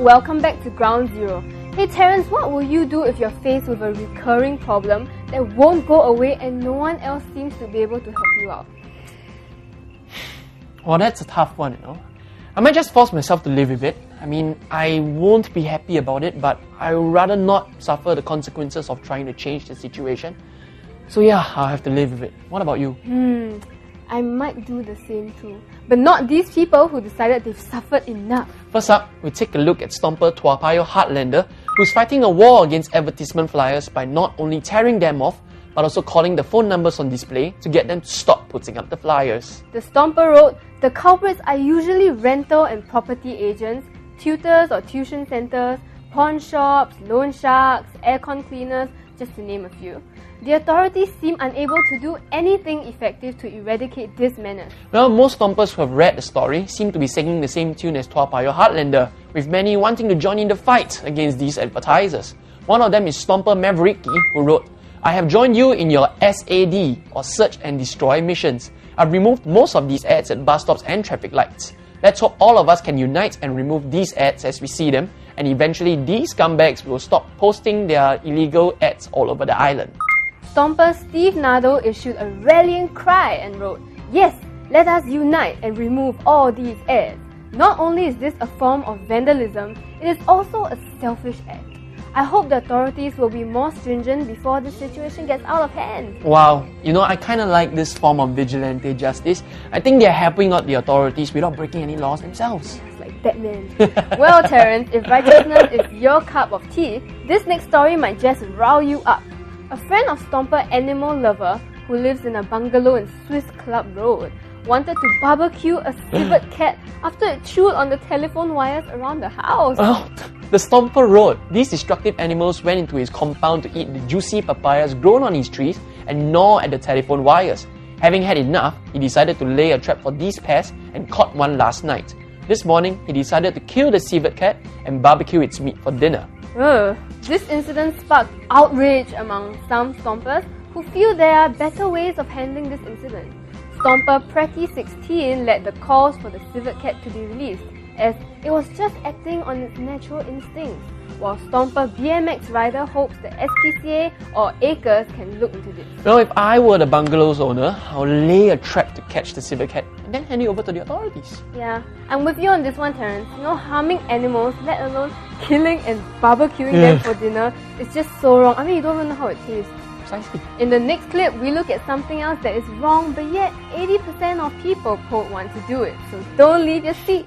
welcome back to Ground Zero. Hey Terence, what will you do if you're faced with a recurring problem that won't go away and no one else seems to be able to help you out? Well, that's a tough one, I might just force myself to live with it. I mean, I won't be happy about it, but I would rather not suffer the consequences of trying to change the situation. So yeah, I'll have to live with it. What about you? I might do the same too. But not these people who decided they've suffered enough. First up, we take a look at Stomper Toa Payoh Heartlander, who's fighting a war against advertisement flyers by not only tearing them off, but also calling the phone numbers on display to get them to stop putting up the flyers. The Stomper wrote, the culprits are usually rental and property agents, tutors or tuition centres, pawn shops, loan sharks, aircon cleaners, just to name a few. The authorities seem unable to do anything effective to eradicate this menace. Well, most Stompers who have read the story seem to be singing the same tune as Toa Payoh Heartlander, with many wanting to join in the fight against these advertisers. One of them is Stomper Mavericky, who wrote, I have joined you in your SAD, or Search and Destroy missions. I've removed most of these ads at bus stops and traffic lights. Let's hope all of us can unite and remove these ads as we see them, and eventually these scumbags will stop posting their illegal ads all over the island. Stomper Steve Nardo issued a rallying cry and wrote, yes, let us unite and remove all these ads. Not only is this a form of vandalism, it is also a selfish act. I hope the authorities will be more stringent before the situation gets out of hand. Wow, I kind of like this form of vigilante justice. I think they're helping out the authorities without breaking any laws themselves. It's like Batman. Well, Terence, if righteousness is your cup of tea, this next story might just rile you up. A friend of Stomper Animal Lover, who lives in a bungalow in Swiss Club Road, wanted to barbecue a civet cat after it chewed on the telephone wires around the house. Oh, the Stomper wrote, these destructive animals went into his compound to eat the juicy papayas grown on his trees and gnaw at the telephone wires. Having had enough, he decided to lay a trap for these pests and caught one last night. This morning, he decided to kill the civet cat and barbecue its meat for dinner. This incident sparked outrage among some Stompers who feel there are better ways of handling this incident. Stomper Pretty16 led the calls for the civet cat to be released, as it was just acting on its natural instincts, while Stomper BMX Rider hopes the SPCA or ACRES can look into this. Well, if I were the bungalow's owner, I'll lay a trap to catch the civet cat and then hand it over to the authorities. Yeah, I'm with you on this one, Terence. Harming animals, let alone killing and barbecuing them for dinner, is just so wrong. I mean, you don't even know how it tastes. Precisely. In the next clip, we look at something else that is wrong, but yet 80% of people quote want to do it. So don't leave your seat.